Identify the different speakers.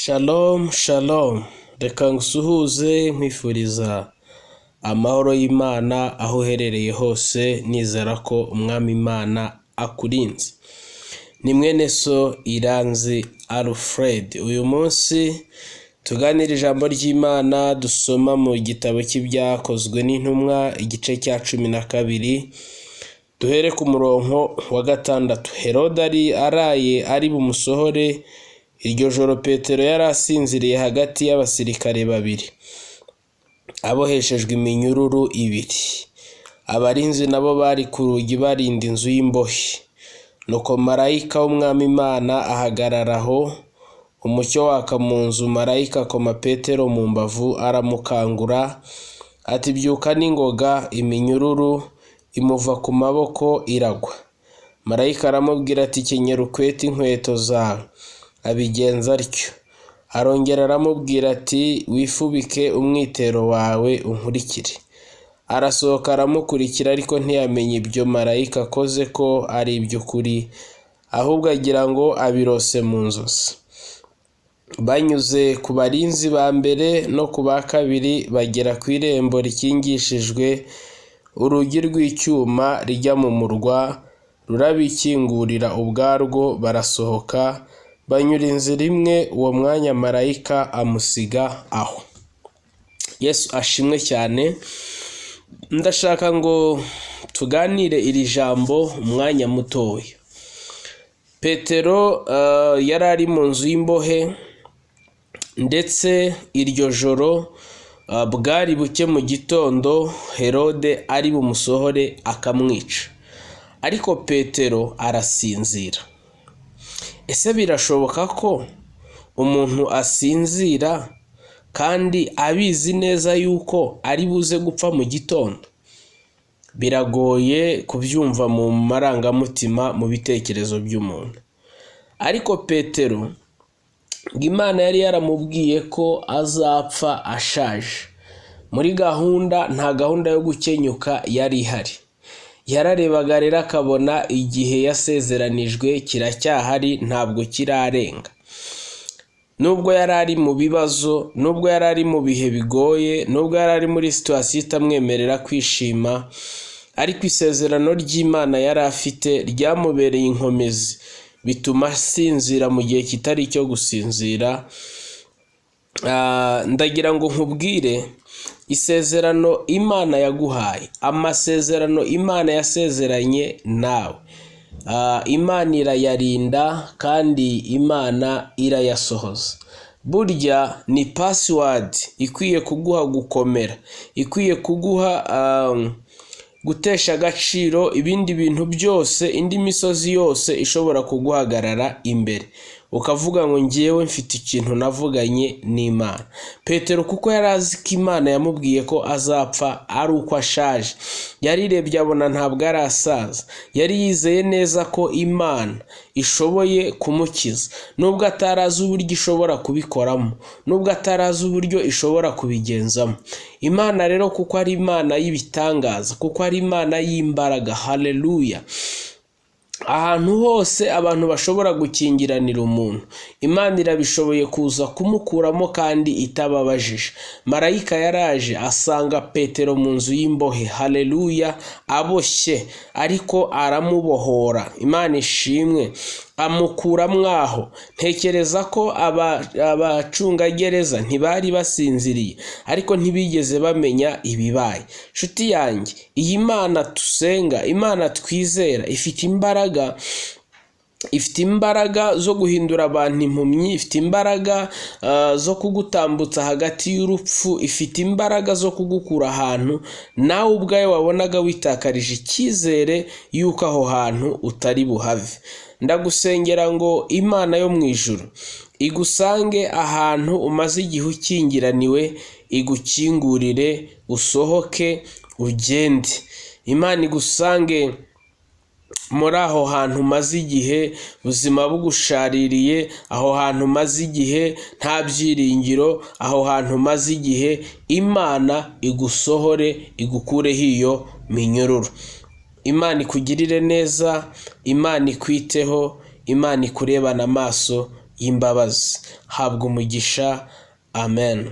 Speaker 1: Shalom, shalom. Reka ngusuhuze nkwifuriza amahoro y'Imana aho uherereye hose, nizera ko umwami Imana akurinze. Ni mwene so Iranzi Alfred. Uyu munsi tuganira ijambo ry'Imana dusoma mu gitabo cy'ibyakozwe n'intumwa igice cya 12. Duhere ku murongo wa 6. Herode araye ari bumusohore. Iryo joro Petero yari asinziriye hagati y'abasirikare babiri, aboheshejwe iminyururu 2. Abarinzi nabo bari ku rugi barinda inzu y'imbohe. Nuko marayika w'umwami Imana ahagararaho, umucyo waka mu nzu. Marayika akoma Petero mu mbavu aramukangura, ati byuka n'ingoga. Iminyururu imuva ku maboko iragwa. Marayika aramubwira ati kenyera ukwete inkweto zawe. Abigenza atyo. Arongera aramubwira ati wifubike umwitero wawe unkurikire. Arasohoka aramukurikira, ariko ntiyamenye ibyo marayika akoze ko ari iby'ukuri, ahubwo agira ngo abirose mu nzozi. Banyuze ku barinzi ba mbere no ku ba kabiri, bagera ku irembo rikingishijwe urugi rw'icyuma rijya mu murwa, rurabikingurira ubwarwo. Barasohoka banyura inzira imwe. Uwo mwanya marayika amusiga aho. Yesu ashimwe cyane. Ndashaka ngo tuganire iri jambo umwanya mutoya. Petero yari ari mu nzu y'imbohe, ndetse iryo joro bwari buke mu gitondo Herode ari bumusohore akamwica, ariko Petero arasinzira. Ese birashoboka ko umuntu asinzira kandi abizi neza yuko ari buze gupfa mu gitondo? Biragoye kubyumva mu marangamutima, mu bitekerezo by'umuntu. Ariko Petero, Imana yari yaramubwiye ko azapfa ashaje. Muri gahunda, nta gahunda yo gukenyuka yari ihari. Yararebaga rero akabona igihe yasezeranijwe kiracyahari, ntabwo kirarenga. Nubwo yari ari mu bibazo, nubwo yari ari mu bihe bigoye, nubwo yari ari muri situation itamwemerera kwishima, ariko isezerano ry'Imana yari afite ryamubereye inkomezi, bituma asinzira mu gihe kitari cyo gusinzira. Ndagira ngo nkubwire isezerano Imana yaguhaye, amasezerano Imana yasezeranye nawe, Imana irayarinda kandi Imana irayasohoza. Burya ni password ikwiye kuguha gukomera, ikwiye kuguha gutesha agaciro ibindi bintu byose, indi misozi yose ishobora kuguhagarara imbere, ukavuga ngo ngiyewe mfite ikintu navuganye n'Imana. Petero kuko yari azi ko Imana yamubwiye ko azapfa ari uko ashaje, yarirebye abona ntabwo arasaza. Yari yizeye neza ko Imana ishoboye kumukiza, nubwo atarazi uburyo ishobora kubikoramo, nubwo atarazi uburyo ishobora kubigenzamo. Imana rero kuko ari Imana y'ibitangaza, kuko ari Imana y'imbaraga, haleluya, ahantu hose abantu bashobora gukingiranira umuntu, Imana irabishoboye kuza kumukuramo kandi itababajije. Marayika yaraje asanga Petero mu nzu y'imbohe, haleluya, aboshye, ariko aramubohora. Imana ishimwe, amukura mwaho. Ntekereza ko abacungagereza ntibari basinziriye, ariko ntibigeze bamenya ibibaye. Nshuti yanjye, iyi Mana tusenga, Imana twizera, ifite imbaraga zo guhindura abantu impumyi, ifite imbaraga zo kugutambutsa hagati y'urupfu, ifite imbaraga zo kugukura ahantu nawe ubwawe wabonaga witakarije icyizere yuko aho hantu utari buhave. Ndagusengera ngo Imana yo mu ijuru igusange ahantu umaze igihe ukingiraniwe, igukingurire usohoke ugende. Imana igusange muri aho hantu maze igihe ubuzima bugushaririye, aho hantu maze igihe nta byiringiro, aho hantu maze igihe, Imana igusohore igukureho iyo minyururu. Imana ikugirire neza, Imana ikwiteho, Imana ikurebana amaso y'imbabazi. Habwa umugisha. Amen.